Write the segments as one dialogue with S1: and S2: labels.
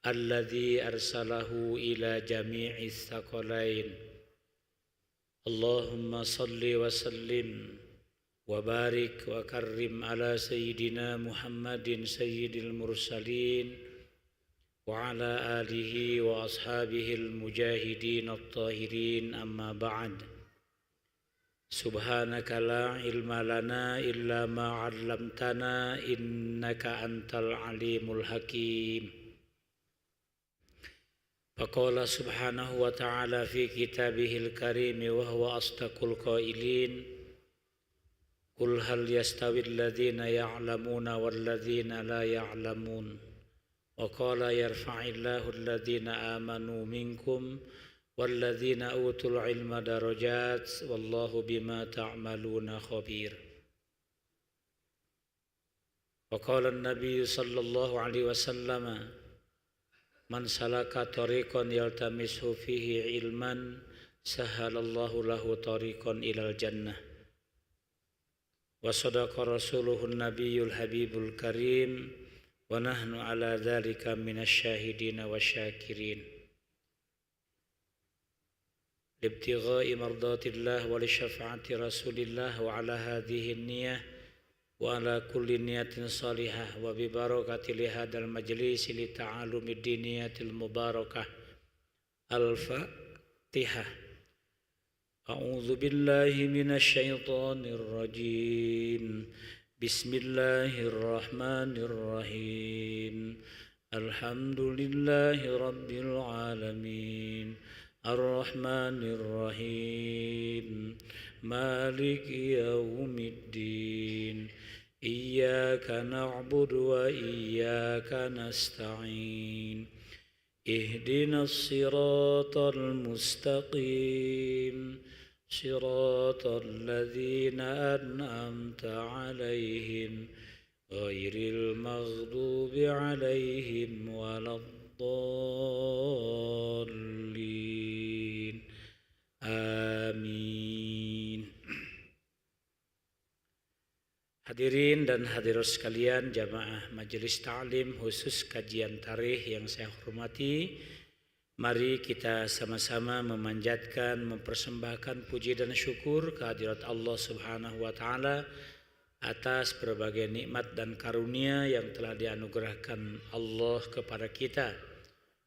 S1: الذي أرسله إلى جميع الثقلين اللهم صل وسلم وبارك وكرم على سيدنا محمد سيد المرسلين وعلى آله وأصحابه المجاهدين الطاهرين أما بعد سبحانك لا علم لنا إلا ما علمتنا إنك أنت العليم الحكيم فقال سبحانه وتعالى في كتابه الكريم وهو أصدق القائلين قل هل يستوي الذين يعلمون والذين لا يعلمون وقال يرفع الله الذين آمنوا منكم والذين أوتوا العلم درجات والله بما تعملون خبير وقال النبي صلى الله عليه وسلم من سلك طريقا يلتمسه فيه علما سهل الله له طريقا إلى الجنة وصدق رسوله النبي الحبيب الكريم ونحن على ذلك من الشاهدين والشاكرين لابتغاء مرضات الله ولشفاعة رسول الله وعلى هذه النية وعلى كل نية صالحة وببركة لهذا المجلس لتعالم الدينية المباركة الفاتحة أعوذ بالله من الشيطان الرجيم بسم الله الرحمن الرحيم الحمد لله رب العالمين الرحمن الرحيم مالك يوم الدين إياك نعبد وإياك نستعين اهدنا الصراط المستقيم صراط الذين أنعمت عليهم غير المغضوب عليهم ولا الضالين آمين. Hadirin dan hadirat sekalian, jamaah majelis ta'lim khusus kajian tarikh yang saya hormati, mari kita sama-sama memanjatkan, mempersembahkan puji dan syukur kehadirat Allah Subhanahu wa taala atas berbagai nikmat dan karunia yang telah dianugerahkan Allah kepada kita,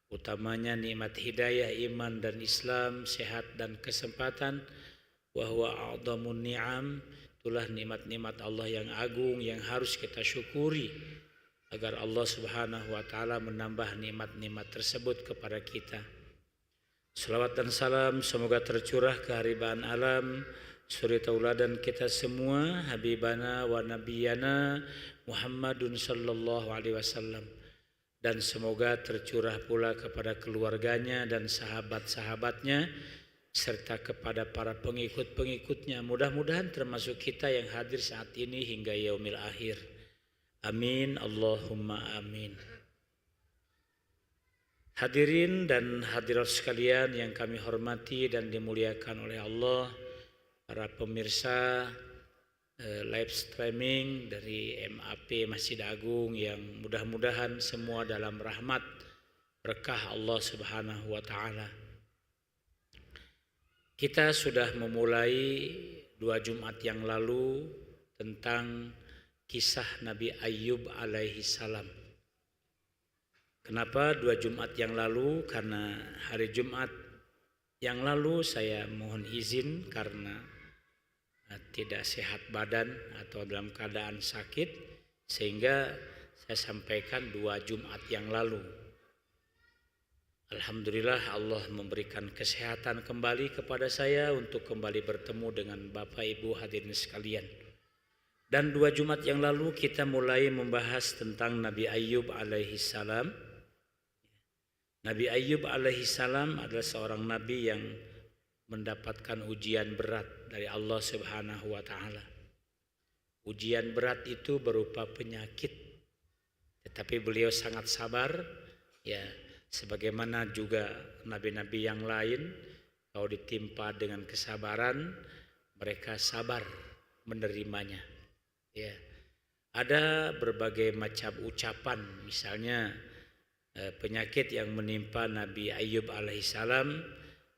S1: utamanya nikmat hidayah, iman dan Islam, sehat dan kesempatan. Wa huwa a'dhamun ni'am, itulah nikmat-nikmat Allah yang agung yang harus kita syukuri agar Allah Subhanahu wa taala menambah nikmat-nikmat tersebut kepada kita. Salawat dan salam semoga tercurah ke haribaan alam, suri tauladan kita semua, habibana wa nabiyana Muhammadun sallallahu alaihi wasallam, dan semoga tercurah pula kepada keluarganya dan sahabat-sahabatnya serta kepada para pengikut-pengikutnya, mudah-mudahan termasuk kita yang hadir saat ini hingga yaumil akhir. Amin Allahumma amin. Hadirin dan hadirat sekalian yang kami hormati dan dimuliakan oleh Allah, para pemirsa live streaming dari MAP Masjid Agung yang mudah-mudahan semua dalam rahmat berkah Allah Subhanahu wa taala. Kita sudah memulai 2 Jumat yang lalu tentang kisah Nabi Ayyub alaihi salam. Kenapa 2 Jumat yang lalu? Karena hari Jumat yang lalu saya mohon izin karena tidak sehat badan atau dalam keadaan sakit, sehingga saya sampaikan 2 Jumat yang lalu. Alhamdulillah Allah memberikan kesehatan kembali kepada saya untuk kembali bertemu dengan Bapak Ibu hadirin sekalian. Dan 2 Jumat yang lalu kita mulai membahas tentang Nabi Ayyub alaihi salam. Nabi Ayyub alaihi salam adalah seorang nabi yang mendapatkan ujian berat dari Allah Subhanahu wa taala. Ujian berat itu berupa penyakit, tetapi beliau sangat sabar, ya. Sebagaimana juga nabi-nabi yang lain, kalau ditimpa dengan kesabaran, mereka sabar menerimanya. Ya, ada berbagai macam ucapan, misalnya penyakit yang menimpa Nabi Ayub alaihissalam,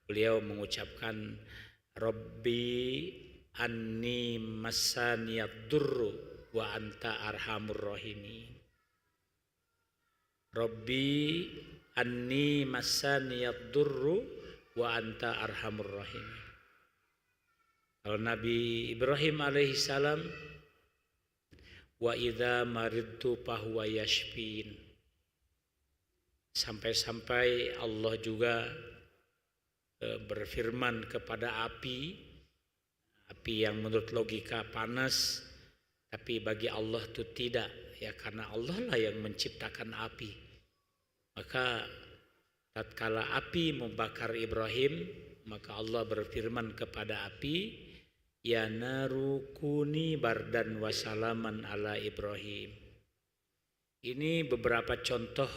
S1: beliau mengucapkan Rabbi anni massaniyad durru wa anta arhamur rahimin. Rabbi anni massaniyad durru wa anta arhamur rahimin. Kalau Nabi Ibrahim alaihissalam, wa idza maridtu fahuwa yashfin. Sampai-sampai Allah juga berfirman kepada api yang menurut logika panas, tapi bagi Allah itu tidak, ya karena Allah lah yang menciptakan api. Maka tatkala api membakar Ibrahim, maka Allah berfirman kepada api, ya naru kuni bardan wa salaman ala Ibrahim. Ini beberapa contoh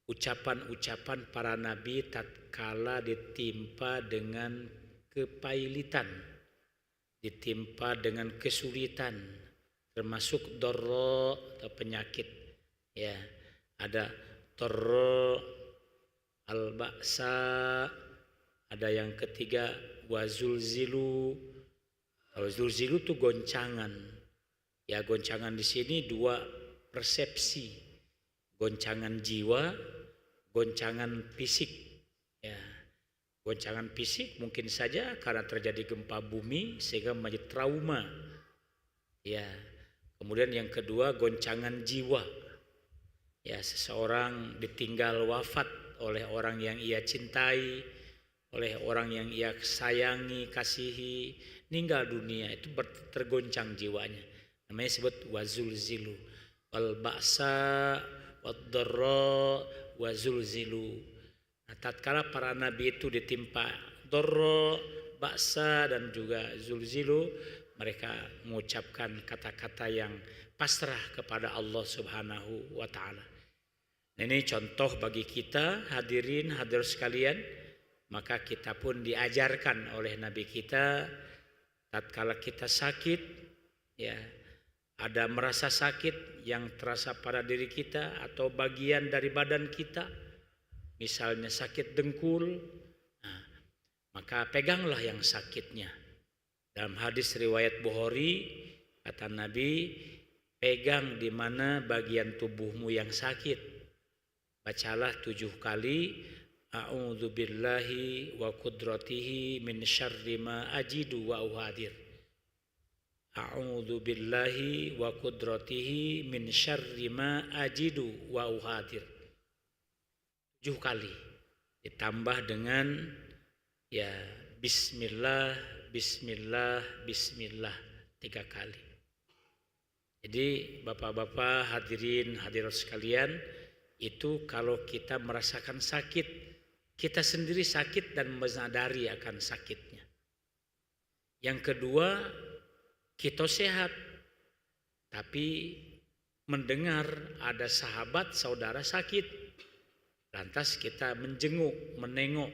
S1: ucapan-ucapan para nabi tatkala ditimpa dengan kepailitan, ditimpa dengan kesulitan, termasuk dorro atau penyakit. Ya, ada dorro, al-ba'sa, ada yang ketiga wazulzilu. Kalau zulzilu itu goncangan. Ya, goncangan di sini dua persepsi, goncangan jiwa, goncangan fisik. Ya, goncangan fisik mungkin saja karena terjadi gempa bumi sehingga menjadi trauma. Ya, kemudian yang kedua goncangan jiwa. Ya, seseorang ditinggal wafat oleh orang yang ia cintai, oleh orang yang ia sayangi, kasihi, meninggal dunia, itu tergoncang jiwanya. Namanya disebut wazulzilu. Wal ba'sa wad dharra wazulzilu. Nah, tatkala para nabi itu ditimpa dharra, ba'sa dan juga zulzilu, mereka mengucapkan kata-kata yang pasrah kepada Allah Subhanahu wa taala. Nah, ini contoh bagi kita hadirin hadirat sekalian, maka kita pun diajarkan oleh nabi kita tatkala kita sakit, ya, ada merasa sakit yang terasa pada diri kita atau bagian dari badan kita, misalnya sakit dengkul, nah, maka peganglah yang sakitnya. Dalam hadis riwayat Bukhari, kata Nabi, pegang di mana bagian tubuhmu yang sakit. Bacalah 7 kali, a'udzu billahi wa qudratihi min syarri ma ajidu wa uhadir. A'udzu billahi wa qudratihi min syarri ma ajidu wa uhadir. 7 kali. Ditambah dengan ya bismillah, bismillah, bismillah 3 kali. Jadi bapak-bapak hadirin hadirat sekalian, itu kalau kita merasakan sakit, kita sendiri sakit dan menyadari akan sakitnya. Yang kedua, kita sehat, tapi mendengar ada sahabat saudara sakit, lantas kita menjenguk, menengok,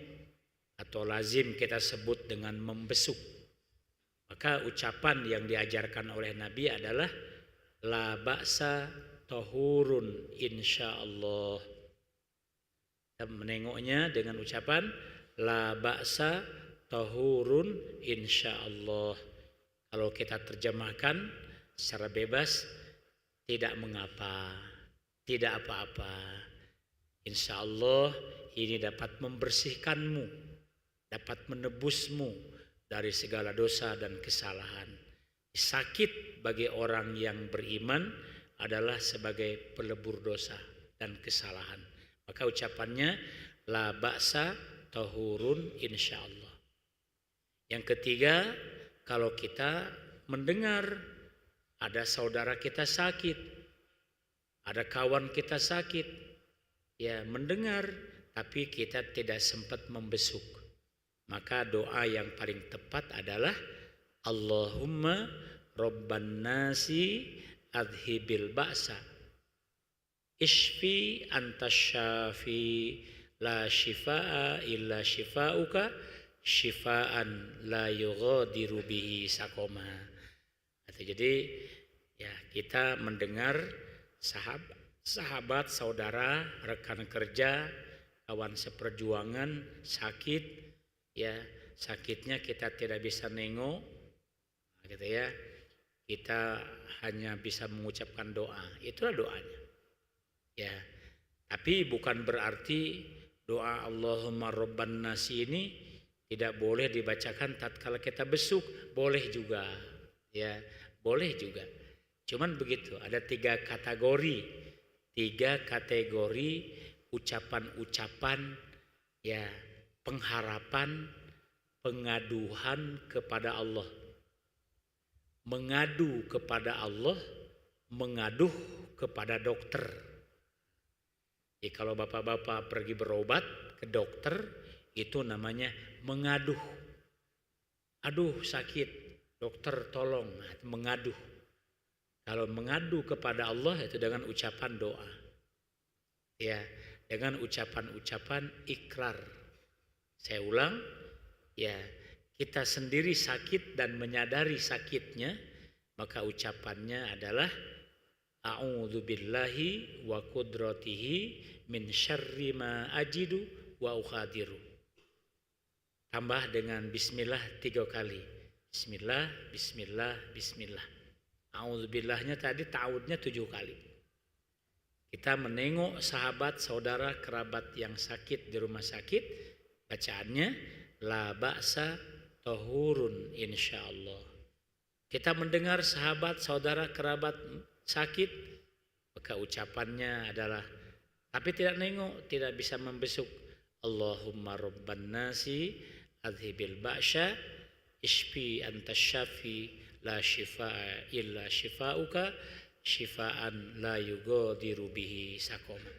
S1: atau lazim kita sebut dengan membesuk. Maka ucapan yang diajarkan oleh Nabi adalah la ba'sa tahurun insyaallah. Kita menengoknya dengan ucapan la ba'sa tahurun insyaallah. Kalau kita terjemahkan secara bebas, tidak mengapa, tidak apa-apa. Insyaallah ini dapat membersihkanmu, dapat menebusmu dari segala dosa dan kesalahan. Sakit bagi orang yang beriman adalah sebagai pelebur dosa dan kesalahan. Maka ucapannya la ba'sa tahurun insyaallah. Yang ketiga, kalau kita mendengar ada saudara kita sakit, ada kawan kita sakit, ya mendengar tapi kita tidak sempat membesuk, maka doa yang paling tepat adalah Allahumma Rabban nasi adhibil ba'sa ishfi anta syafi la shifaa illa shifauka shifaan la yughadiru bihi saqoma. Jadi ya kita mendengar sahabat, saudara, rekan kerja, kawan seperjuangan sakit, ya sakitnya kita tidak bisa nengok, gitu ya. Kita hanya bisa mengucapkan doa, itulah doanya. Ya, tapi bukan berarti doa Allahumma Rabban Nasi ini tidak boleh dibacakan tatkala kita besuk, boleh juga, ya boleh juga. Cuman begitu, ada tiga kategori ucapan-ucapan, ya pengharapan, pengaduhan kepada Allah. Mengadu kepada Allah, mengaduh kepada dokter. Jadi kalau bapak-bapak pergi berobat ke dokter, itu namanya mengaduh. Aduh sakit, dokter tolong, mengaduh. Kalau mengadu kepada Allah itu dengan ucapan doa. Ya, dengan ucapan-ucapan ikrar. Saya ulang, ya kita sendiri sakit dan menyadari sakitnya, maka ucapannya adalah a'udzubillahi wa qudratihi min syarri ma ajidu wa ukhadiru. Tambah dengan bismillah 3 kali. Bismillah, bismillah, bismillah. A'udzubillahnya tadi ta'awudnya 7 kali. Kita menengok sahabat, saudara, kerabat yang sakit di rumah sakit, bacaannya la ba'sa tahurun insyaallah. Kita mendengar sahabat, saudara, kerabat sakit, maka ucapannya adalah, tapi tidak nengok, tidak bisa membesuk, Allahumma Rabban Nasi adhibil ba'sya ishfi anta syafi la shifaa illa shifauka syifaan la yugadiru bihi sakoma.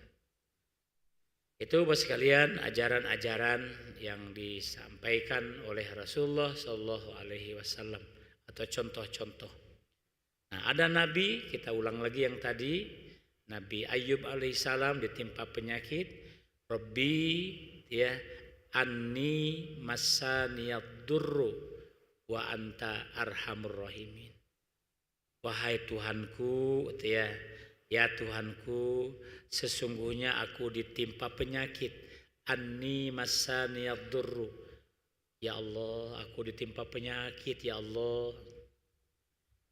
S1: Itu bos sekalian ajaran-ajaran yang disampaikan oleh Rasulullah Shallallahu Alaihi Wasallam atau contoh-contoh. Nah, ada Nabi, kita ulang lagi yang tadi, Nabi Ayub alaihissalam ditimpa penyakit, Rabbi ya anni masaniyad durru wa anta arhamur rahimin. Wahai Tuhanku, ya Tuhanku, sesungguhnya aku ditimpa penyakit. Anni masaniyad durru. Ya Allah, aku ditimpa penyakit, ya Allah.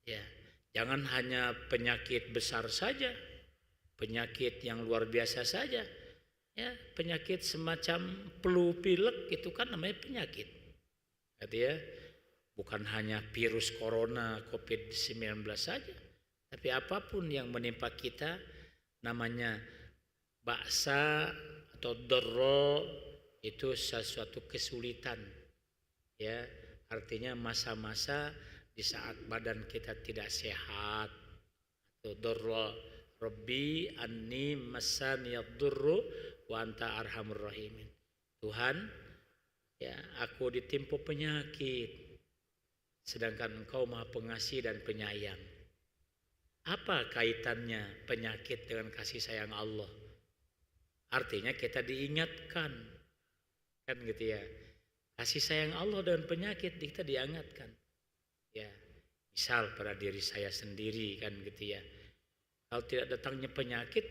S1: Ya, jangan hanya penyakit besar saja, penyakit yang luar biasa saja. Ya, penyakit semacam flu pilek itu kan namanya penyakit. Ya, bukan hanya virus corona, COVID-19 saja, tapi apapun yang menimpa kita namanya ba'sa atau darra, itu sesuatu kesulitan. Ya, artinya masa-masa di saat badan kita tidak sehat. Atau darra, Rabbi anni masaniyad durru wa anta arhamur rahimin. Tuhan, ya aku ditimpa penyakit, sedangkan Engkau Maha Pengasih dan Penyayang. Apa kaitannya penyakit dengan kasih sayang Allah? Artinya kita diingatkan, kan gitu ya. Kasih sayang Allah dan penyakit kita diingatkan. Ya, misal pada diri saya sendiri kan gitu ya. Kalau tidak datangnya penyakit,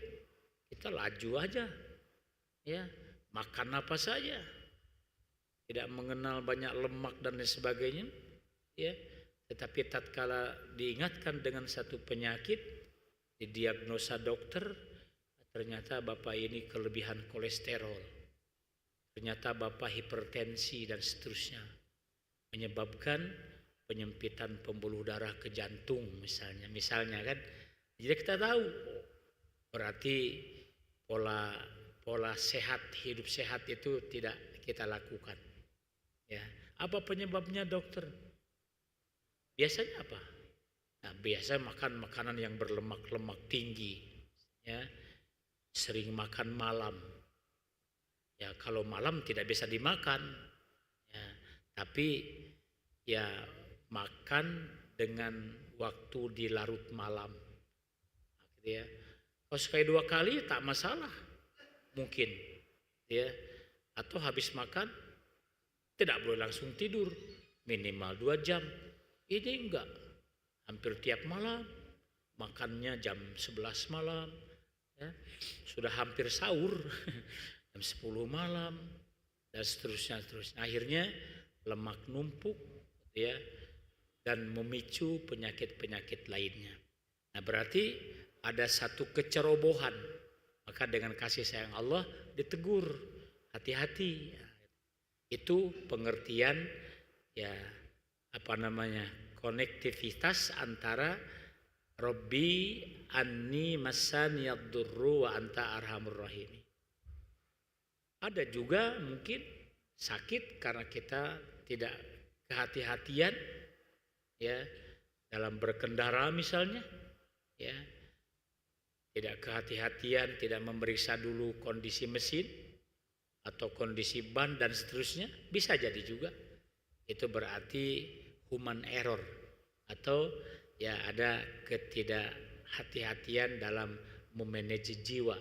S1: kita laju aja. Ya, makan apa saja. Tidak mengenal banyak lemak dan lain sebagainya. Ya, tetapi tatkala diingatkan dengan satu penyakit, didiagnosa dokter, ternyata bapak ini kelebihan kolesterol, ternyata bapak hipertensi dan seterusnya, menyebabkan penyempitan pembuluh darah ke jantung misalnya kan. Jadi kita tahu berarti pola sehat, hidup sehat itu tidak kita lakukan. Ya, apa penyebabnya dokter? Biasanya apa? Nah, biasa makan makanan yang berlemak-lemak tinggi, ya, sering makan malam. Ya, kalau malam tidak bisa dimakan, ya, tapi ya makan dengan waktu di larut malam. Gitu ya. Kalau sekali 2 kali tak masalah, mungkin, ya. Atau habis makan tidak boleh langsung tidur, minimal 2 jam. Ini enggak, hampir tiap malam, makannya jam 11 malam, ya, sudah hampir sahur, jam 10 malam, dan seterusnya. Akhirnya lemak numpuk, ya, dan memicu penyakit-penyakit lainnya. Nah, berarti ada satu kecerobohan. Maka dengan kasih sayang Allah ditegur, hati-hati. Itu pengertian, ya, konektivitas antara Rabbi anni masaniyad durru wa anta arhamur rahim. Ada juga mungkin sakit karena kita tidak kehati-hatian, ya, dalam berkendara misalnya, ya, tidak kehati-hatian, tidak memeriksa dulu kondisi mesin atau kondisi ban dan seterusnya, bisa jadi juga. Itu berarti human error atau ya ada ketidakhati-hatian dalam memanage jiwa,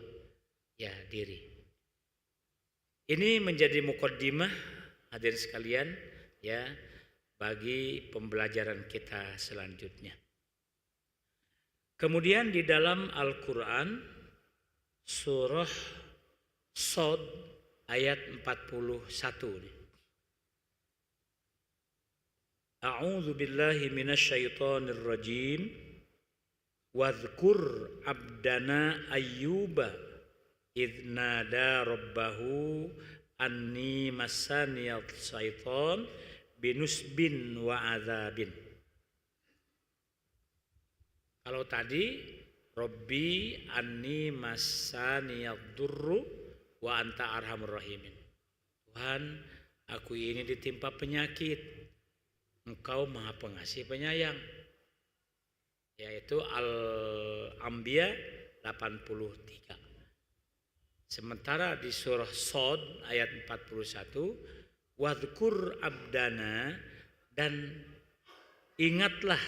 S1: ya, diri. Ini menjadi mukaddimah hadirin sekalian, ya, bagi pembelajaran kita selanjutnya. Kemudian di dalam Al-Quran surah Shad ayat 41. A'udzu billahi minasyaitonir rajim. Wadhkur abdana ayyuba idh nada rabbahu anni massaniyas syaiton binusbin wa adzabin. Kalau tadi Rabbi anni massaniyad durru wa anta arhamur rahimin. Tuhan, aku ini ditimpa penyakit, Engkau Maha Pengasih Penyayang. Yaitu Al-Anbiya 83. Sementara di surah Shad ayat 41, wadhkur abdana, dan ingatlah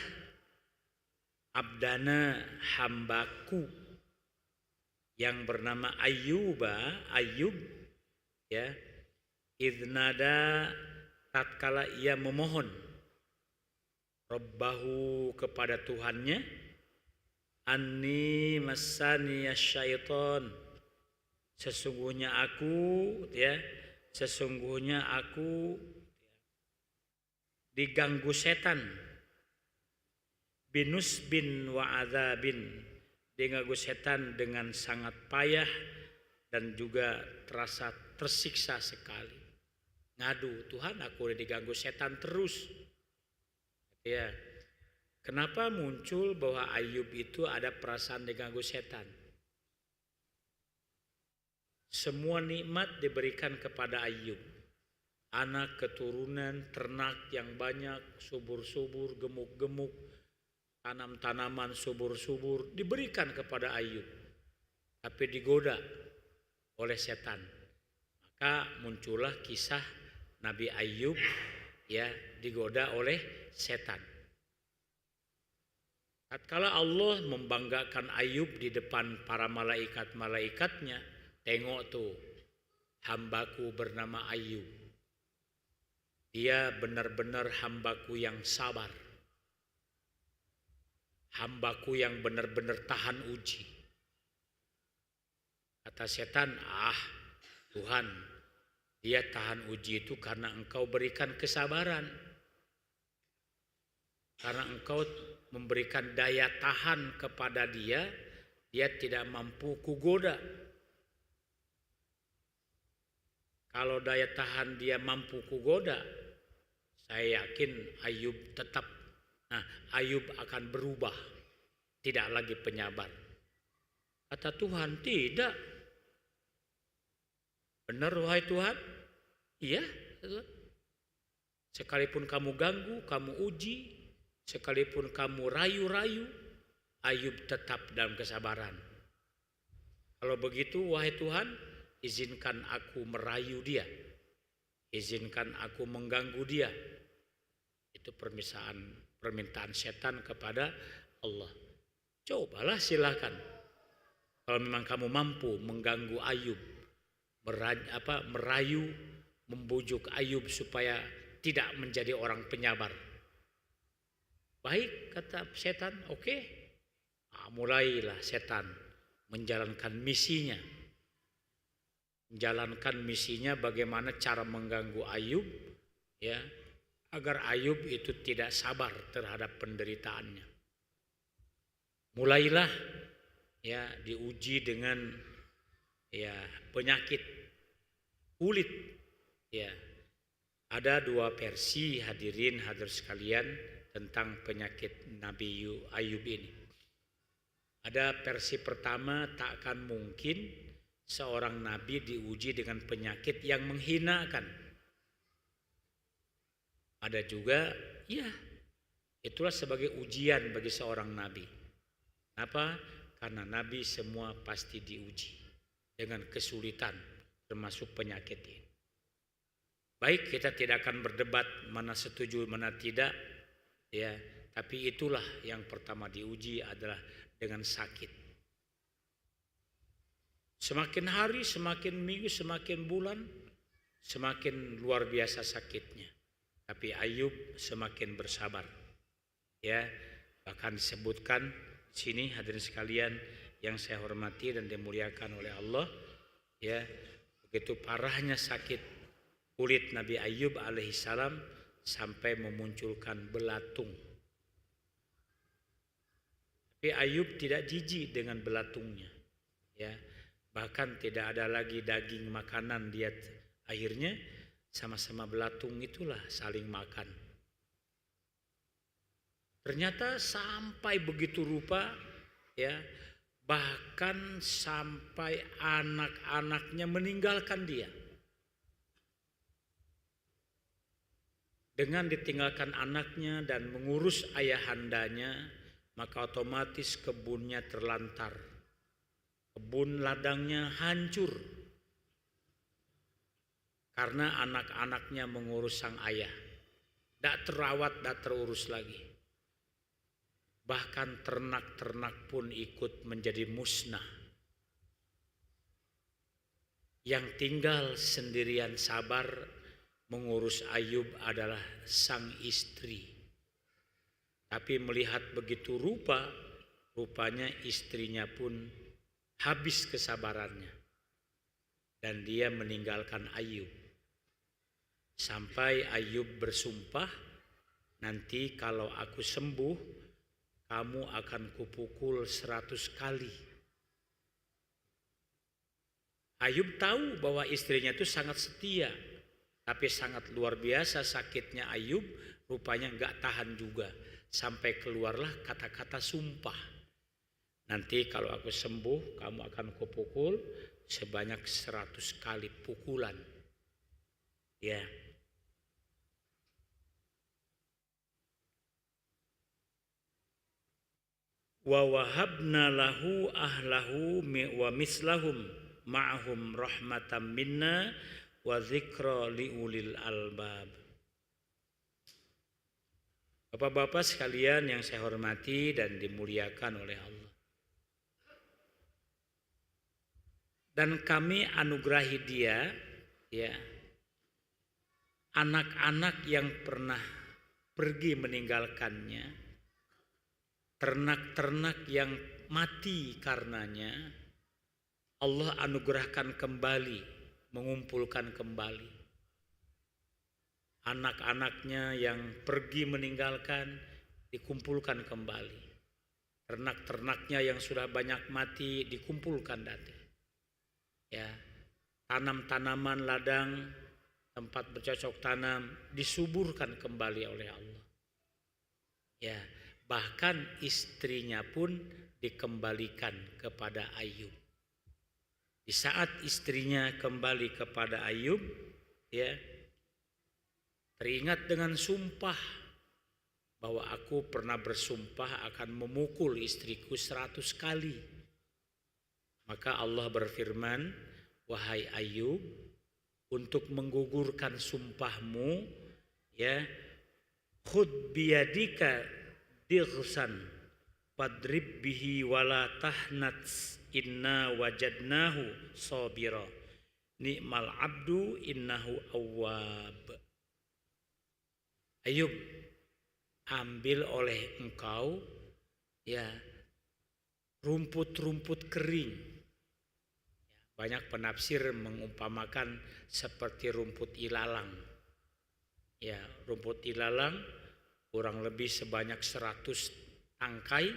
S1: abdana, hambaku yang bernama Ayub, ya, idnada, tatkala ia memohon Rabbahu, kepada Tuhannya, anni massani syaiton, sesungguhnya aku diganggu setan, binus bin wa adzabin, diganggu setan dengan sangat payah dan juga terasa tersiksa sekali. Ngadu, Tuhan, aku udah diganggu setan terus. Ya, kenapa muncul bahwa Ayub itu ada perasaan diganggu setan? Semua nikmat diberikan kepada Ayub. Anak, keturunan, ternak yang banyak, subur-subur, gemuk-gemuk, tanam-tanaman subur-subur diberikan kepada Ayub. Tapi digoda oleh setan. Maka muncullah kisah Nabi Ayub, ya, digoda oleh setan. Tatkala Allah membanggakan Ayub di depan para malaikat-malaikatnya, tengok tuh, hambaku bernama Ayub. Dia benar-benar hambaku yang sabar. Hambaku yang benar-benar tahan uji. Kata setan, Tuhan, dia tahan uji itu karena Engkau berikan kesabaran. Karena Engkau memberikan daya tahan kepada dia, dia tidak mampu kugoda. Kalau daya tahan dia mampu kugoda, saya yakin Ayub Ayub akan berubah, tidak lagi penyabar. Kata Tuhan, tidak. Benar wahai Tuhan? Iya, Tuhan. Sekalipun kamu ganggu, kamu uji, sekalipun kamu rayu-rayu, Ayub tetap dalam kesabaran. Kalau begitu wahai Tuhan, izinkan aku merayu dia. Izinkan aku mengganggu dia. Itu permintaan setan kepada Allah. Cobalah, silakan. Kalau memang kamu mampu mengganggu Ayub, merayu, membujuk Ayub supaya tidak menjadi orang penyabar. Baik, kata setan, oke. Mulailah setan menjalankan misinya. Menjalankan misinya bagaimana cara mengganggu Ayub, ya, agar Ayub itu tidak sabar terhadap penderitaannya. Mulailah ya diuji dengan ya penyakit kulit. Ya, ada dua versi hadirin sekalian tentang penyakit Nabi Ayub ini. Ada versi pertama, tak akan mungkin seorang nabi diuji dengan penyakit yang menghinakan. Ada juga, ya, itulah sebagai ujian bagi seorang nabi. Kenapa? Karena nabi semua pasti diuji dengan kesulitan, termasuk penyakit ini. Baik, kita tidak akan berdebat mana setuju mana tidak, ya, tapi itulah yang pertama diuji adalah dengan sakit. Semakin hari, semakin minggu, semakin bulan, semakin luar biasa sakitnya. Tapi Ayub semakin bersabar. Ya, bahkan disebutkan sini hadirin sekalian yang saya hormati dan dimuliakan oleh Allah, ya, begitu parahnya sakit kulit Nabi Ayub alaihissalam sampai memunculkan belatung. Tapi Ayub tidak jijik dengan belatungnya, ya. Bahkan tidak ada lagi daging makanan, dia akhirnya sama-sama belatung itulah saling makan. Ternyata sampai begitu rupa, ya, bahkan sampai anak-anaknya meninggalkan dia. Dengan ditinggalkan anaknya dan mengurus ayahandanya, maka otomatis kebunnya terlantar. Kebun ladangnya hancur karena anak-anaknya mengurus sang ayah. Tidak terawat, tidak terurus lagi. Bahkan ternak-ternak pun ikut menjadi musnah. Yang tinggal sendirian sabar mengurus Ayub adalah sang istri. Tapi melihat begitu rupanya istrinya pun habis kesabarannya dan dia meninggalkan Ayub. Sampai Ayub bersumpah, nanti kalau aku sembuh, kamu akan kupukul 100 kali. Ayub tahu bahwa istrinya itu sangat setia, tapi sangat luar biasa sakitnya Ayub, rupanya enggak tahan juga. Sampai keluarlah kata-kata sumpah. Nanti kalau aku sembuh, kamu akan kupukul sebanyak 100 kali pukulan. Ya. Wa wahabna lahu ahlahu wa mislahum ma'ahum rahmatan minna wa dzikra liulil albab. Bapak-bapak sekalian yang saya hormati dan dimuliakan oleh Allah. Dan kami anugerahi dia, ya, anak-anak yang pernah pergi meninggalkannya, ternak-ternak yang mati karenanya, Allah anugerahkan kembali, mengumpulkan kembali. Anak-anaknya yang pergi meninggalkan dikumpulkan kembali. Ternak-ternaknya yang sudah banyak mati dikumpulkan nanti. Ya, tanam-tanaman ladang, tempat bercocok tanam disuburkan kembali oleh Allah. Ya, bahkan istrinya pun dikembalikan kepada Ayub. Di saat istrinya kembali kepada Ayub, ya, teringat dengan sumpah bahwa aku pernah bersumpah akan memukul istriku 100 kali. Maka Allah berfirman, wahai Ayub, untuk menggugurkan sumpahmu, ya, khud biyadika dighsan fadrib bihi wala tahnats inna wajadnahu sabira ni'mal abdu innahu awwab. Ayub, ambil oleh engkau, ya, rumput-rumput kering. Banyak penafsir mengumpamakan seperti rumput ilalang. Ya, rumput ilalang kurang lebih sebanyak 100 tangkai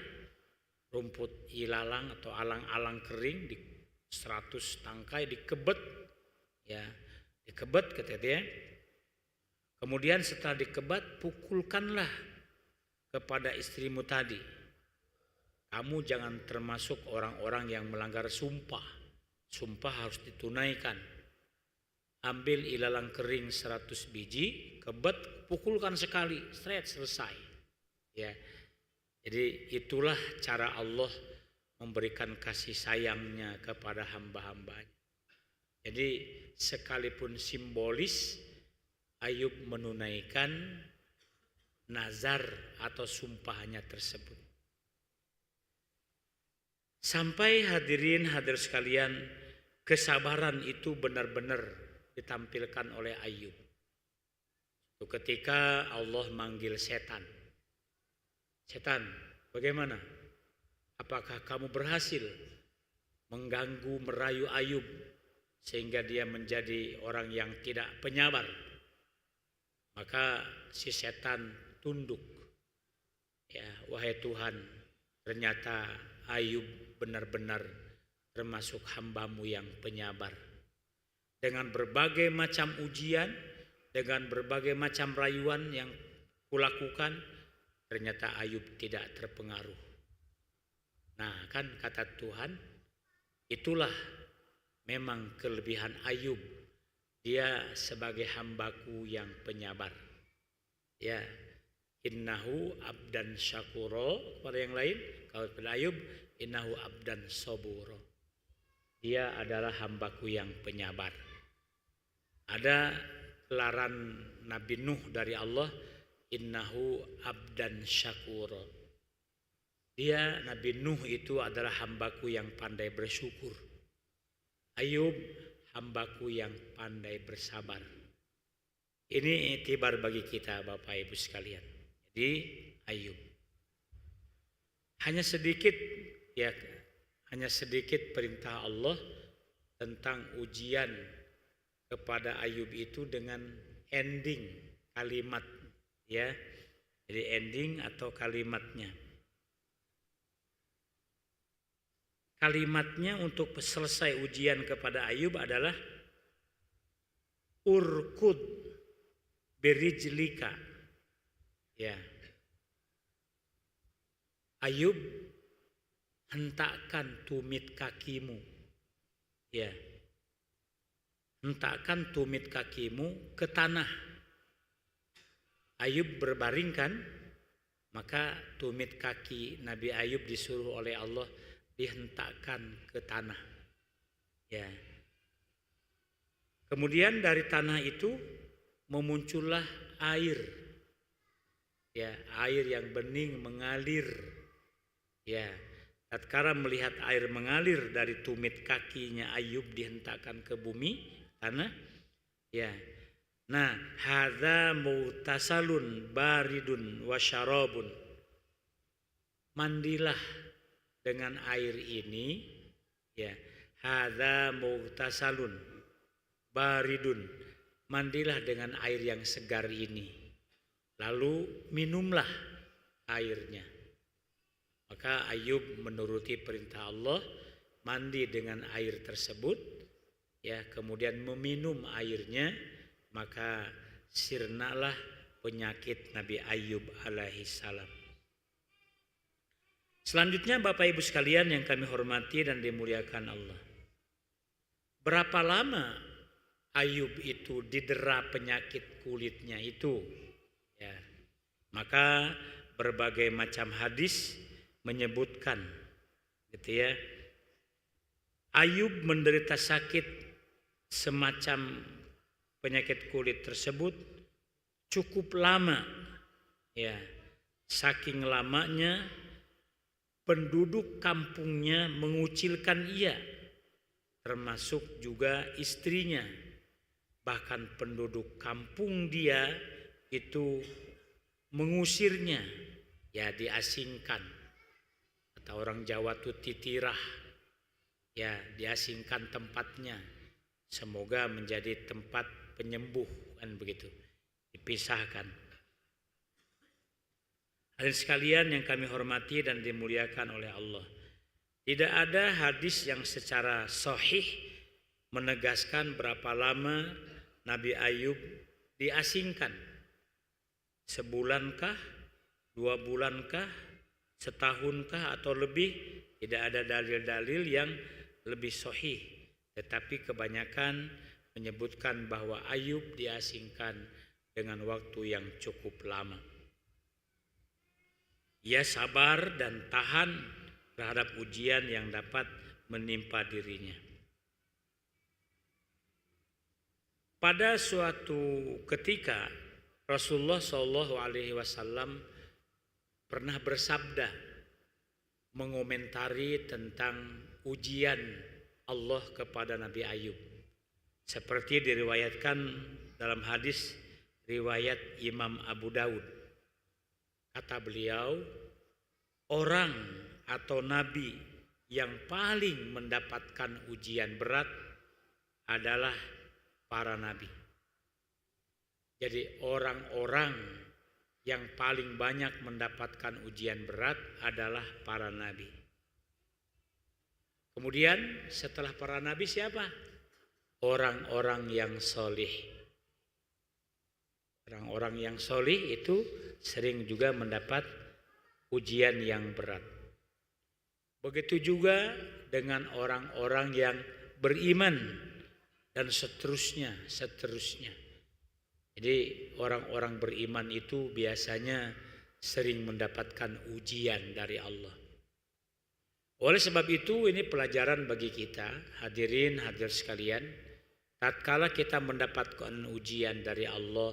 S1: rumput ilalang atau alang-alang kering di 100 tangkai dikebet, ya, dikebet katanya. Kemudian setelah dikebat, pukulkanlah kepada istrimu tadi. Kamu jangan termasuk orang-orang yang melanggar sumpah. Sumpah harus ditunaikan. Ambil ilalang kering 100 biji, kebet, pukulkan sekali, selesai. Ya. Jadi itulah cara Allah memberikan kasih sayangnya kepada hamba-hambanya. Jadi sekalipun simbolis, Ayub menunaikan nazar atau sumpahnya tersebut. Sampai hadirin hadir sekalian, kesabaran itu benar-benar ditampilkan oleh Ayub. Ketika Allah manggil setan. Setan, bagaimana? Apakah kamu berhasil mengganggu, merayu Ayub sehingga dia menjadi orang yang tidak penyabar? Maka si setan tunduk. Ya, wahai Tuhan, ternyata Ayub benar-benar termasuk hamba-Mu yang penyabar. Dengan berbagai macam ujian, dengan berbagai macam rayuan yang kulakukan, ternyata Ayub tidak terpengaruh. Nah, kan kata Tuhan, itulah memang kelebihan Ayub. Dia sebagai hamba-Ku yang penyabar. Ya, innahu abdan syakuro, pada yang lain, kalau pada Ayub, innahu abdan saburo. Dia adalah hamba-Ku yang penyabar. Ada gelaran Nabi Nuh dari Allah, innahu abdan syakuro. Dia, Nabi Nuh itu adalah hamba-Ku yang pandai bersyukur. Ayub, hamba-Ku yang pandai bersabar. Ini itibar bagi kita Bapak Ibu sekalian. Jadi Ayub. Hanya sedikit perintah Allah tentang ujian kepada Ayub itu dengan ending kalimat, ya. Jadi ending atau kalimatnya. Kalimatnya untuk selesai ujian kepada Ayub adalah urkud birijlika. Ya. Ayub, hentakkan tumit kakimu. Ya. Hentakkan tumit kakimu ke tanah. Ayub berbaringkan, maka tumit kaki Nabi Ayub disuruh oleh Allah dihentakkan ke tanah. Ya. Kemudian dari tanah itu memuncullah air. Ya, air yang bening mengalir. Ya, tatkala melihat air mengalir dari tumit kakinya Ayub dihentakkan ke bumi, tanah. Ya. Nah, hadza mughtasalun baridun wa syarabun. Mandilah dengan air ini, ya. Hadza mughtasalun baridun. Mandilah dengan air yang segar ini. Lalu minumlah airnya. Maka Ayub menuruti perintah Allah, mandi dengan air tersebut, ya, kemudian meminum airnya, maka sirnalah penyakit Nabi Ayub alaihi salam. Selanjutnya Bapak Ibu sekalian yang kami hormati dan dimuliakan Allah. Berapa lama Ayub itu didera penyakit kulitnya itu? Ya. Maka berbagai macam hadis menyebutkan, gitu ya. Ayub menderita sakit semacam penyakit kulit tersebut cukup lama, ya. Saking lamanya penduduk kampungnya mengucilkan ia, termasuk juga istrinya. Bahkan penduduk kampung dia itu mengusirnya, ya, diasingkan Kata orang Jawa tuh titirah. Ya, diasingkan tempatnya. Semoga menjadi tempat penyembuh, kan begitu. Dipisahkan. Hadirin sekalian yang kami hormati dan dimuliakan oleh Allah. Tidak ada hadis yang secara sahih menegaskan berapa lama Nabi Ayub diasingkan. Sebulankah, 2 bulankah, setahunkah atau lebih? Tidak ada dalil-dalil yang lebih sahih. Tetapi kebanyakan menyebutkan bahwa Ayub diasingkan dengan waktu yang cukup lama. Ia sabar dan tahan terhadap ujian yang dapat menimpa dirinya. Pada suatu ketika Rasulullah SAW pernah bersabda mengomentari tentang ujian Allah kepada Nabi Ayub. Seperti diriwayatkan dalam hadis riwayat Imam Abu Daud. Kata beliau, orang atau nabi yang paling mendapatkan ujian berat adalah para nabi. Jadi orang-orang yang paling banyak mendapatkan ujian berat adalah para nabi. Kemudian setelah para nabi siapa? Orang-orang yang solih. Orang-orang yang solih itu sering juga mendapat ujian yang berat. Begitu juga dengan orang-orang yang beriman dan seterusnya. Jadi orang-orang beriman itu biasanya sering mendapatkan ujian dari Allah. Oleh sebab itu ini pelajaran bagi kita, hadirin hadirat sekalian, tatkala kita mendapatkan ujian dari Allah,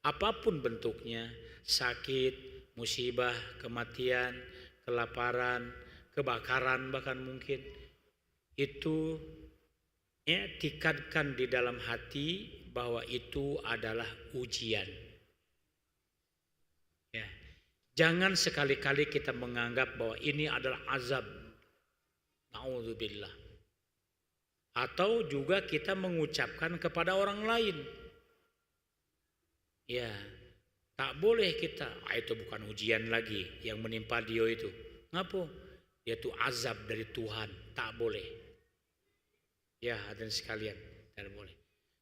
S1: apapun bentuknya, sakit, musibah, kematian, kelaparan, kebakaran bahkan mungkin, itu tikatkan di dalam hati bahwa itu adalah ujian. Ya. Jangan sekali-kali kita menganggap bahwa ini adalah azab. Na'udzubillah. Atau juga kita mengucapkan kepada orang lain. Ya, tak boleh kita, itu bukan ujian lagi yang menimpa dia itu. Ngapa? Dia itu azab dari Tuhan, tak boleh. Ya, hadirin sekalian, tidak boleh.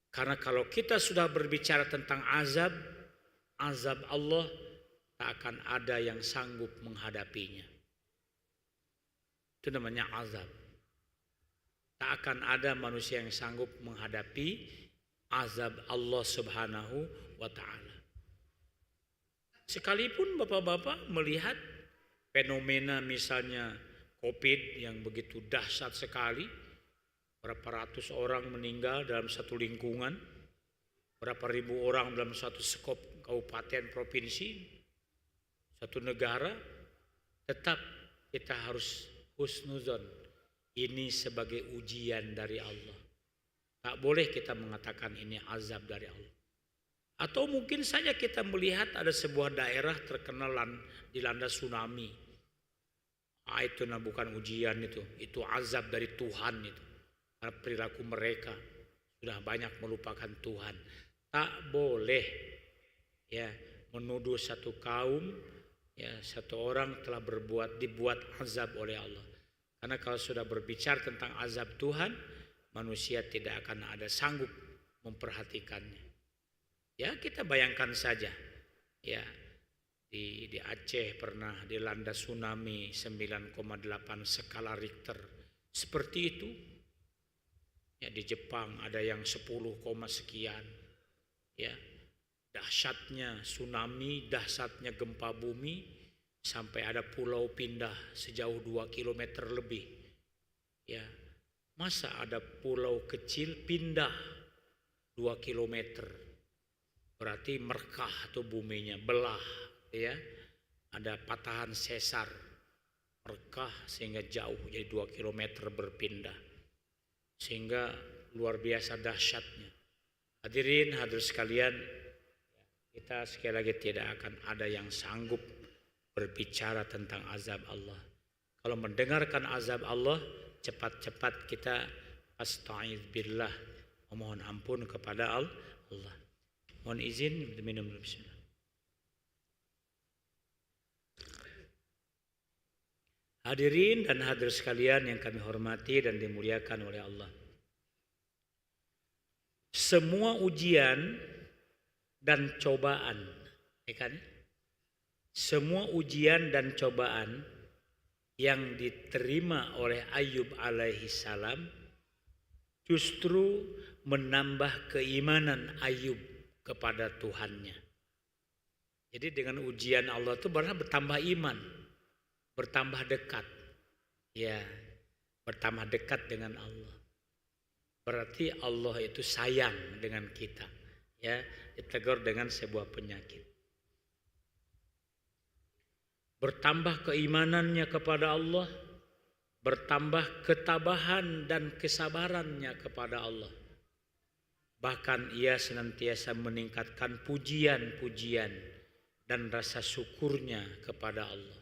S1: Karena kalau kita sudah berbicara tentang azab Allah, tak akan ada yang sanggup menghadapinya. Itu namanya azab. Tak akan ada manusia yang sanggup menghadapi azab Allah Subhanahu wa ta'ala. Sekalipun bapak-bapak melihat fenomena misalnya COVID yang begitu dahsyat sekali, berapa ratus orang meninggal dalam satu lingkungan, berapa ribu orang dalam satu skop kabupaten provinsi, satu negara, tetap kita harus husnuzon, ini sebagai ujian dari Allah. Tak boleh kita mengatakan ini azab dari Allah. Atau mungkin saja kita melihat ada sebuah daerah terkena dilanda tsunami. Itu bukan ujian itu azab dari Tuhan itu. Karena perilaku mereka sudah banyak melupakan Tuhan. Tak boleh ya menuduh satu kaum, ya satu orang telah dibuat azab oleh Allah. Karena kalau sudah berbicara tentang azab Tuhan, manusia tidak akan ada sanggup memperhatikannya. Ya kita bayangkan saja, ya di Aceh pernah dilanda tsunami 9,8 skala Richter. Seperti itu. Ya di Jepang ada yang 10, sekian. Ya. Dahsyatnya tsunami, dahsyatnya gempa bumi, sampai ada pulau pindah sejauh 2 km lebih. Ya. Masa ada pulau kecil pindah 2 km? Berarti merkah atau buminya belah, ya. Ada patahan sesar, merkah sehingga jauh jadi 2 km berpindah. Sehingga luar biasa dahsyatnya. Hadirin hadirat sekalian, kita sekali lagi tidak akan ada yang sanggup berbicara tentang azab Allah. Kalau mendengarkan azab Allah, cepat-cepat kita astagfirullah, memohon ampun kepada Allah. Mohon izin minum dulu, bismillah. Hadirin dan hadirat sekalian yang kami hormati dan dimuliakan oleh Allah. Semua ujian dan cobaan, ya kan? Semua ujian dan cobaan yang diterima oleh Ayub alaihi salam justru menambah keimanan Ayub kepada Tuhannya. Jadi dengan ujian Allah itu bertambah iman, bertambah dekat. Ya, bertambah dekat dengan Allah. Berarti Allah itu sayang dengan kita. Ya, ditegur dengan sebuah penyakit. Bertambah keimanannya kepada Allah, bertambah ketabahan dan kesabarannya kepada Allah. Bahkan ia senantiasa meningkatkan pujian-pujian dan rasa syukurnya kepada Allah.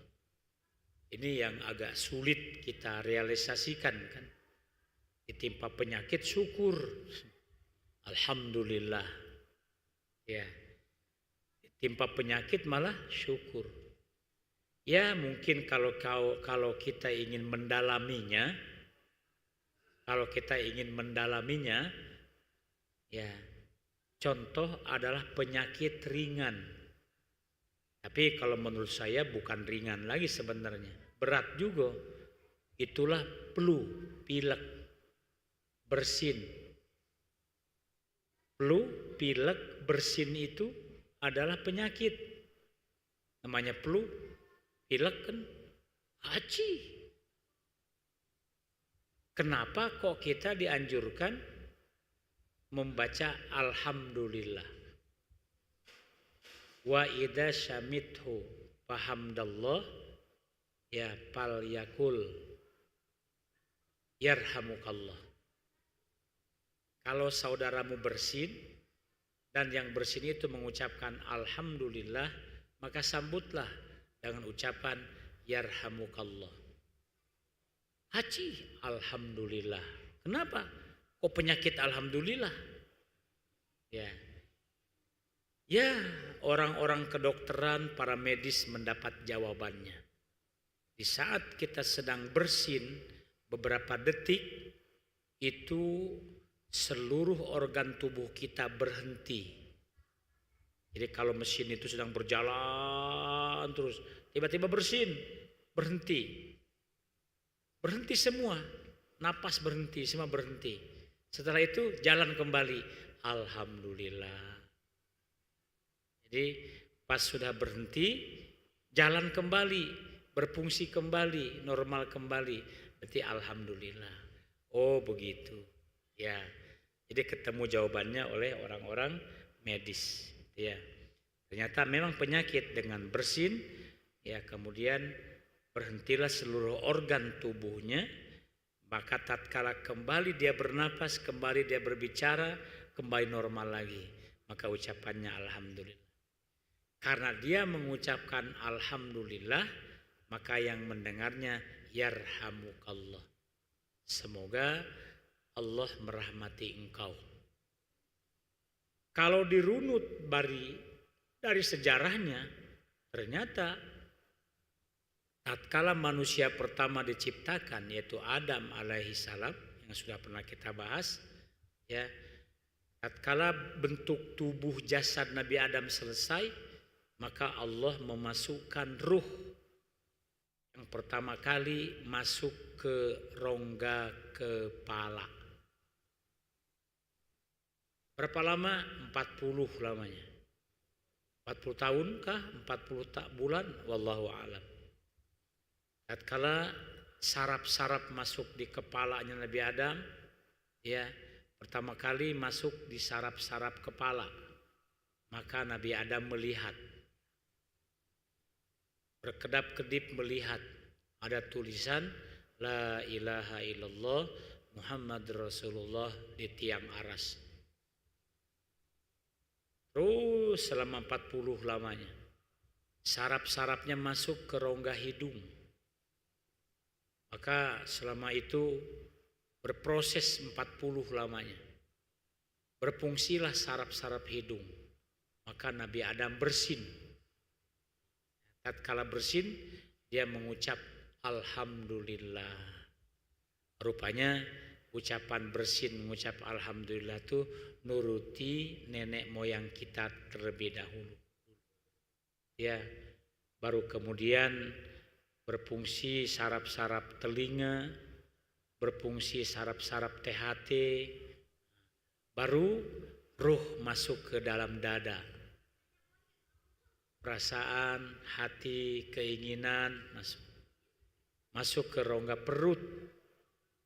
S1: Ini yang agak sulit kita realisasikan kan. Ditimpa penyakit syukur, alhamdulillah. Ya, ditimpa penyakit malah syukur. Ya mungkin kalau kita ingin mendalaminya, ya contoh adalah penyakit ringan. Tapi kalau menurut saya bukan ringan lagi sebenarnya, berat juga. Itulah flu, pilek, bersin. Flu, pilek, bersin itu adalah penyakit. Namanya flu, pilek kan haji. Kenapa kok kita dianjurkan membaca alhamdulillah? Wa idza syamithu fahamdallah ya fal yakul yarhamukallah. Kalau saudaramu bersin dan yang bersin itu mengucapkan alhamdulillah, maka sambutlah dengan ucapan yarhamukallah. Haji alhamdulillah. Kenapa? Kok penyakit alhamdulillah? Ya, orang-orang kedokteran, para medis mendapat jawabannya. Di saat kita sedang bersin beberapa detik, itu seluruh organ tubuh kita berhenti. Jadi kalau mesin itu sedang berjalan terus, tiba-tiba bersin, berhenti. Berhenti semua, napas berhenti, semua berhenti. Setelah itu jalan kembali, alhamdulillah. Jadi pas sudah berhenti, jalan kembali, berfungsi kembali, normal kembali. Berarti alhamdulillah. Oh begitu. Ya. Jadi ketemu jawabannya oleh orang-orang medis. Ya. Ternyata memang penyakit dengan bersin, ya kemudian berhentilah seluruh organ tubuhnya, maka tatkala kembali dia bernapas, kembali dia berbicara, kembali normal lagi. Maka ucapannya alhamdulillah. Karena dia mengucapkan alhamdulillah, maka yang mendengarnya yarhamukallah. Semoga Allah merahmati engkau. Kalau dirunut dari sejarahnya, ternyata tatkala manusia pertama diciptakan, yaitu Adam alaihi salam yang sudah pernah kita bahas, ya, tatkala bentuk tubuh jasad Nabi Adam selesai, maka Allah memasukkan ruh yang pertama kali masuk ke rongga kepala. Berapa lama? 40 lamanya. 40 tahun kah? 40 bulan? Wallahu a'lam. Tatkala saraf-saraf masuk di kepalanya Nabi Adam, ya, pertama kali masuk di saraf-saraf kepala. Maka Nabi Adam melihat, berkedap-kedip melihat ada tulisan La ilaha illallah Muhammad Rasulullah di tiang aras. Terus selama 40 lamanya saraf-sarafnya masuk ke rongga hidung. Maka selama itu berproses 40 lamanya. Berfungsilah saraf-saraf hidung. Maka Nabi Adam bersin. Tatkala bersin, dia mengucap Alhamdulillah. Rupanya ucapan bersin, mengucap Alhamdulillah itu nuruti nenek moyang kita terlebih dahulu. Ya, baru kemudian berfungsi saraf-saraf telinga, berfungsi saraf-saraf THT, baru ruh masuk ke dalam dada. Perasaan, hati, keinginan masuk ke rongga perut,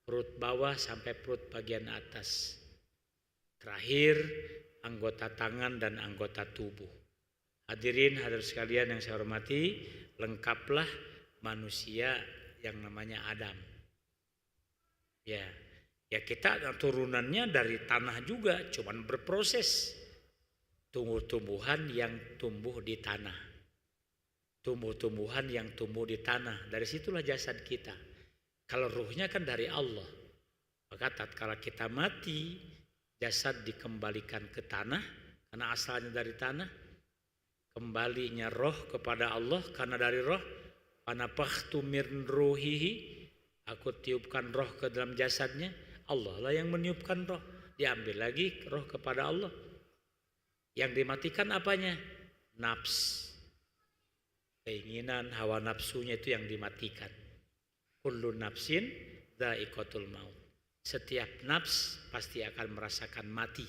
S1: perut bawah sampai perut bagian atas. Terakhir anggota tangan dan anggota tubuh. Hadirin hadirat sekalian yang saya hormati, lengkaplah manusia yang namanya Adam. Ya kita turunannya dari tanah juga, cuman berproses. Tumbuh-tumbuhan yang tumbuh di tanah. Tumbuh-tumbuhan yang tumbuh di tanah. Dari situlah jasad kita. Kalau ruhnya kan dari Allah. Maka tatkala kita mati, jasad dikembalikan ke tanah karena asalnya dari tanah. Kembalinya roh kepada Allah karena dari roh. Panafakhtu min ruhihi, aku tiupkan roh ke dalam jasadnya. Allah lah yang meniupkan roh. Diambil lagi roh kepada Allah. Yang dimatikan apanya? Nafs. Keinginan, hawa nafsunya itu yang dimatikan. Kullu nafsin dha'iqatul maut. Setiap nafs pasti akan merasakan mati.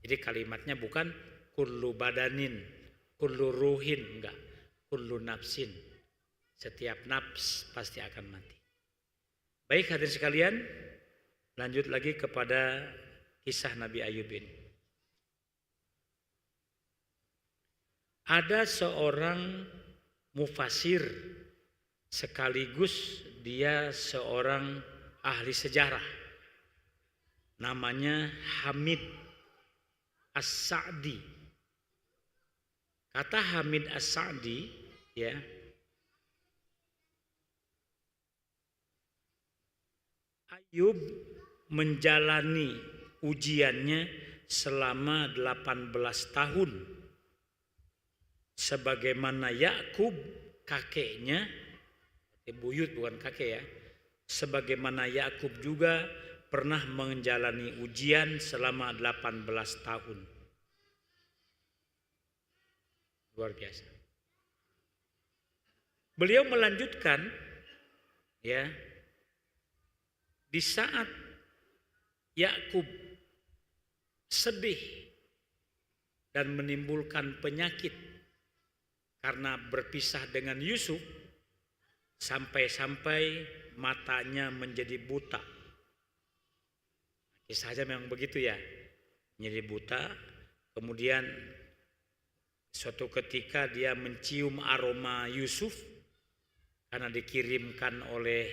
S1: Jadi kalimatnya bukan kullu badanin, kullu ruhin, enggak. Kullu nafsin. Setiap nafs pasti akan mati. Baik hadirin sekalian, lanjut lagi kepada kisah Nabi Ayub ini. Ada seorang mufasir sekaligus dia seorang ahli sejarah. Namanya Hamid As-Sa'di. Kata Hamid As-Sa'di, ya, Ayub menjalani ujiannya selama 18 tahun. Sebagaimana Yakub kakeknya, buyut bukan kakek ya. Sebagaimana Yakub juga pernah menjalani ujian selama 18 tahun. Luar biasa. Beliau melanjutkan, ya, di saat Yakub sedih dan menimbulkan penyakit karena berpisah dengan Yusuf, sampai-sampai matanya menjadi buta. Kisahnya memang begitu ya, menjadi buta. Kemudian suatu ketika dia mencium aroma Yusuf karena dikirimkan oleh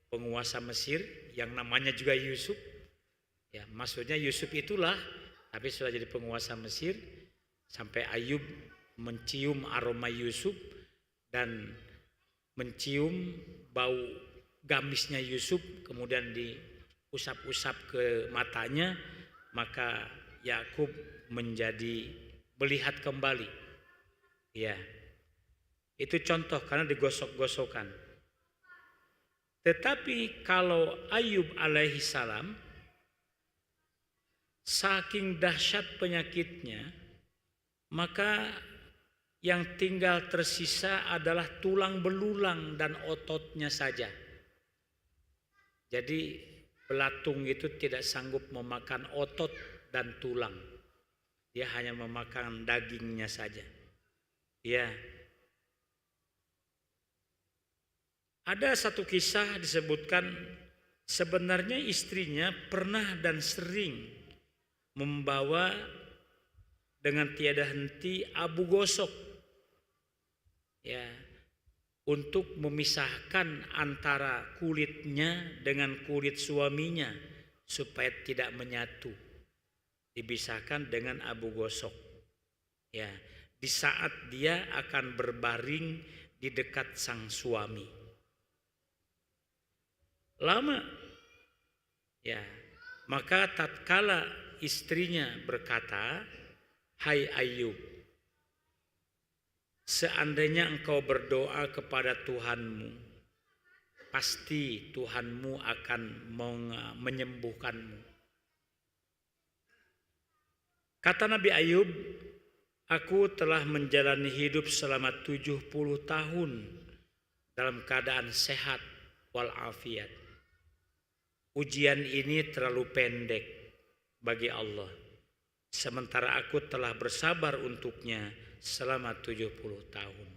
S1: penguasa Mesir yang namanya juga Yusuf. Ya, maksudnya Yusuf itulah, tapi sudah jadi penguasa Mesir. Sampai Ayub mencium aroma Yusuf dan mencium bau gamisnya Yusuf, kemudian diusap-usap ke matanya, maka Yakub menjadi melihat kembali. Ya, itu contoh karena digosok-gosokkan. Tetapi kalau Ayub alaihi salam, saking dahsyat penyakitnya, maka yang tinggal tersisa adalah tulang belulang dan ototnya saja. Jadi belatung itu tidak sanggup memakan otot dan tulang. Dia hanya memakan dagingnya saja. Ya. Ada satu kisah disebutkan sebenarnya istrinya pernah dan sering membawa dengan tiada henti abu gosok, ya, untuk memisahkan antara kulitnya dengan kulit suaminya supaya tidak menyatu. Dipisahkan dengan abu gosok. Ya, di saat dia akan berbaring di dekat sang suami. lama. Ya, maka tatkala istrinya berkata, "Hai Ayub, seandainya engkau berdoa kepada Tuhanmu, pasti Tuhanmu akan menyembuhkanmu." Kata Nabi Ayub, "Aku telah menjalani hidup selama 70 tahun dalam keadaan sehat walafiat. Ujian ini terlalu pendek bagi Allah, sementara aku telah bersabar untuknya selama 70 tahun."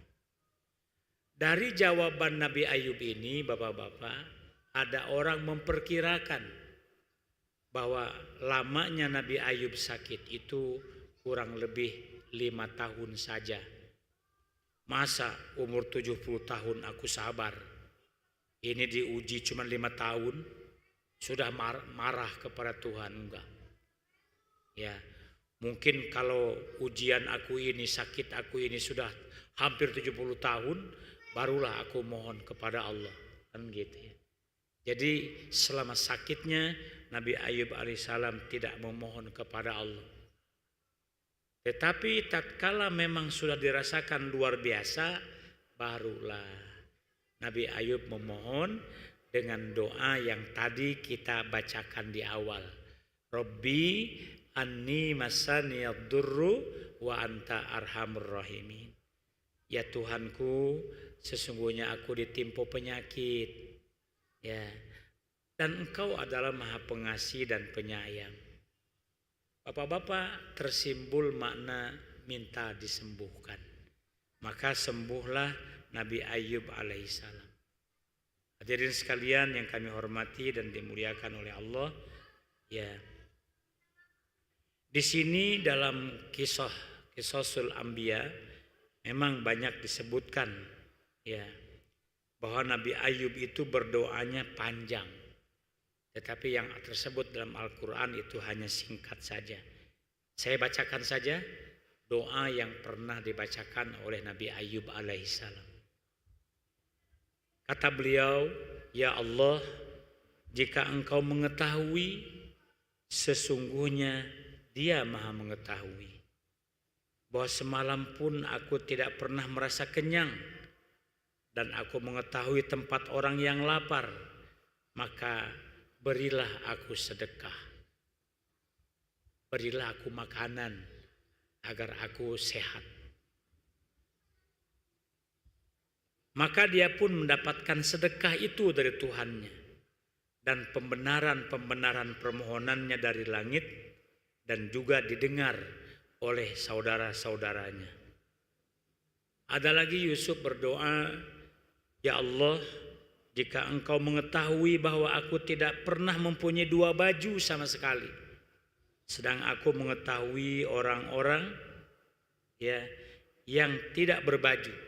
S1: Dari jawaban Nabi Ayub ini, bapak-bapak, ada orang memperkirakan bahwa lamanya Nabi Ayub sakit itu kurang lebih 5 tahun saja. Masa umur 70 tahun aku sabar? Ini diuji cuma 5 tahun. Sudah marah kepada Tuhan? Enggak. Ya, mungkin kalau ujian aku ini, sakit aku ini sudah hampir 70 tahun, barulah aku mohon kepada Allah. Kan gitu ya. Jadi selama sakitnya Nabi Ayub alaihissalam tidak memohon kepada Allah. Tetapi tatkala memang sudah dirasakan luar biasa, barulah Nabi Ayub memohon dengan doa yang tadi kita bacakan di awal. Rabbi anni masaniyad durru wa anta arhamur rahimin. Ya Tuhanku, sesungguhnya aku ditimpa penyakit. Ya. Dan Engkau adalah Maha Pengasih dan Penyayang. Bapak-bapak, tersimbol makna minta disembuhkan. Maka sembuhlah Nabi Ayub alaihissalam. Hadirin sekalian yang kami hormati dan dimuliakan oleh Allah, ya. Di sini dalam Qisasul Anbiya memang banyak disebutkan, ya, bahwa Nabi Ayub itu berdoanya panjang. Tetapi yang tersebut dalam Al-Quran itu hanya singkat saja. Saya bacakan saja doa yang pernah dibacakan oleh Nabi Ayub alaihissalam. Kata beliau, "Ya Allah, jika Engkau mengetahui, sesungguhnya Dia Maha mengetahui, bahwa semalam pun aku tidak pernah merasa kenyang, dan aku mengetahui tempat orang yang lapar, maka berilah aku sedekah. Berilah aku makanan agar aku sehat." Maka dia pun mendapatkan sedekah itu dari Tuhannya dan pembenaran permohonannya dari langit, dan juga didengar oleh saudara-saudaranya. Ada lagi Yusuf berdoa, "Ya Allah, jika Engkau mengetahui bahwa aku tidak pernah mempunyai 2 baju sama sekali, sedang aku mengetahui orang-orang, ya, yang tidak berbaju.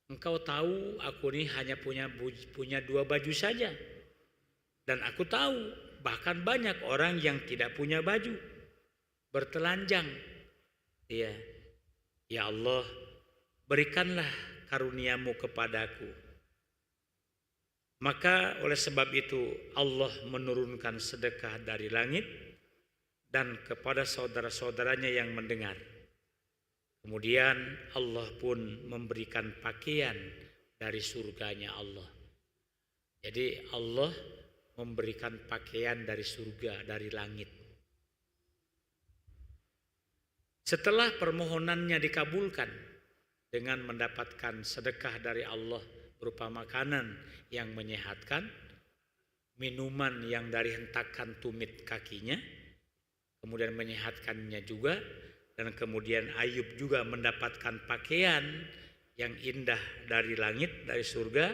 S1: Engkau tahu aku ini hanya punya 2 baju saja. Dan aku tahu bahkan banyak orang yang tidak punya baju, bertelanjang. Ya, ya Allah, berikanlah karuniamu kepadaku." Maka oleh sebab itu Allah menurunkan sedekah dari langit dan kepada saudara-saudaranya yang mendengar. Kemudian Allah pun memberikan pakaian dari surganya Allah. Jadi Allah memberikan pakaian dari surga, dari langit. Setelah permohonannya dikabulkan dengan mendapatkan sedekah dari Allah berupa makanan yang menyehatkan, minuman yang dari hentakan tumit kakinya, kemudian menyehatkannya juga, dan kemudian Ayub juga mendapatkan pakaian yang indah dari langit, dari surga,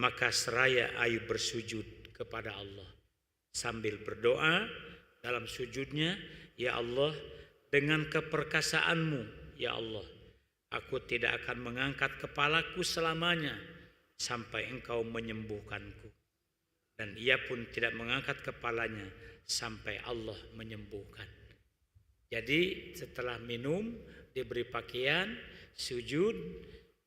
S1: maka seraya Ayub bersujud kepada Allah sambil berdoa dalam sujudnya, "Ya Allah, dengan keperkasaanmu, ya Allah, aku tidak akan mengangkat kepalaku selamanya sampai Engkau menyembuhkanku." Dan ia pun tidak mengangkat kepalanya sampai Allah menyembuhkan. Jadi setelah minum, diberi pakaian, sujud,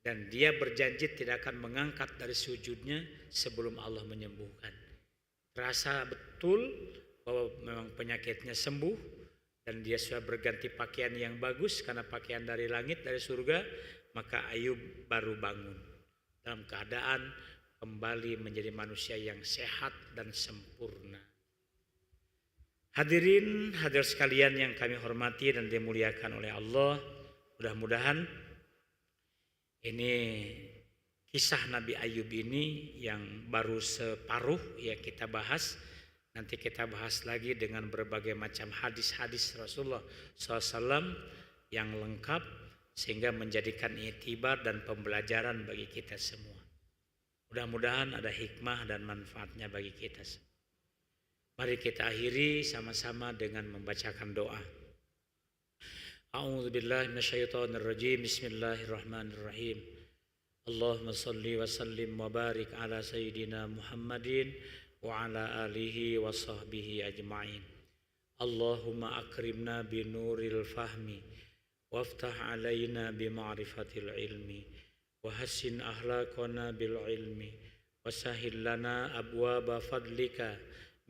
S1: dan dia berjanji tidak akan mengangkat dari sujudnya sebelum Allah menyembuhkan. Terasa betul bahwa memang penyakitnya sembuh dan dia sudah berganti pakaian yang bagus karena pakaian dari langit, dari surga. Maka Ayub baru bangun dalam keadaan kembali menjadi manusia yang sehat dan sempurna. Hadirin hadirat sekalian yang kami hormati dan dimuliakan oleh Allah, mudah-mudahan ini kisah Nabi Ayub ini yang baru separuh ya kita bahas. Nanti kita bahas lagi dengan berbagai macam hadis-hadis Rasulullah SAW yang lengkap sehingga menjadikan iktibar dan pembelajaran bagi kita semua. Mudah-mudahan ada hikmah dan manfaatnya bagi kita semua. Mari kita akhiri sama-sama dengan membacakan doa. A'udzubillahi minasyaitonirrajim. Bismillahirrahmanirrahim. Allahumma salli wa sallim wa barik ala sayyidina Muhammadin wa ala alihi wa sahbihi ajma'in. Allahumma akrimna bi nuril fahmi waftah alaina bi ma'rifatil ilmi wa hassin akhlaqana bil ilmi wa sahhil lana abwaba fadlika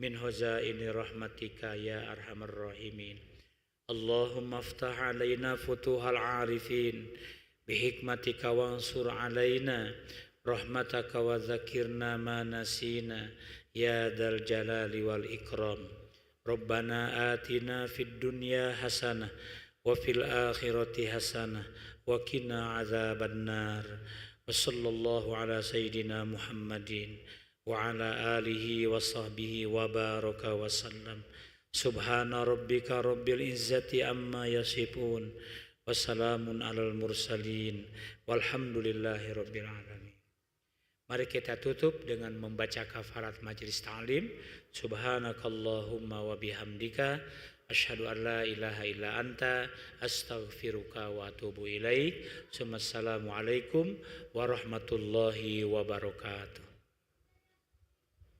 S1: min huzaini rahmatika ya arhamar rahimin. Allahumma aftah alaina futuhal arifin bihikmatika wansur alaina rahmataka wa zakirna ma nasina ya dzal jalali wal ikram. Rabbana atina fid dunya hasanah wa fil akhirati hasanah wa qina adzabannar. Wa sallallahu ala sayyidina Muhammadin wa ala alihi wa sahbihi wa baraka wa sallam. Subhana rabbika rabbil izzati amma yasifun wa salamun alal mursalin walhamdulillahi rabbil alamin. Mari kita tutup dengan membaca kafarat majelis ta'lim. Subhanakallahumma wa bihamdika asyhadu an la ilaha illa anta astaghfiruka wa atubu ilaik. Assalamualaikum warahmatullahi wabarakatuh.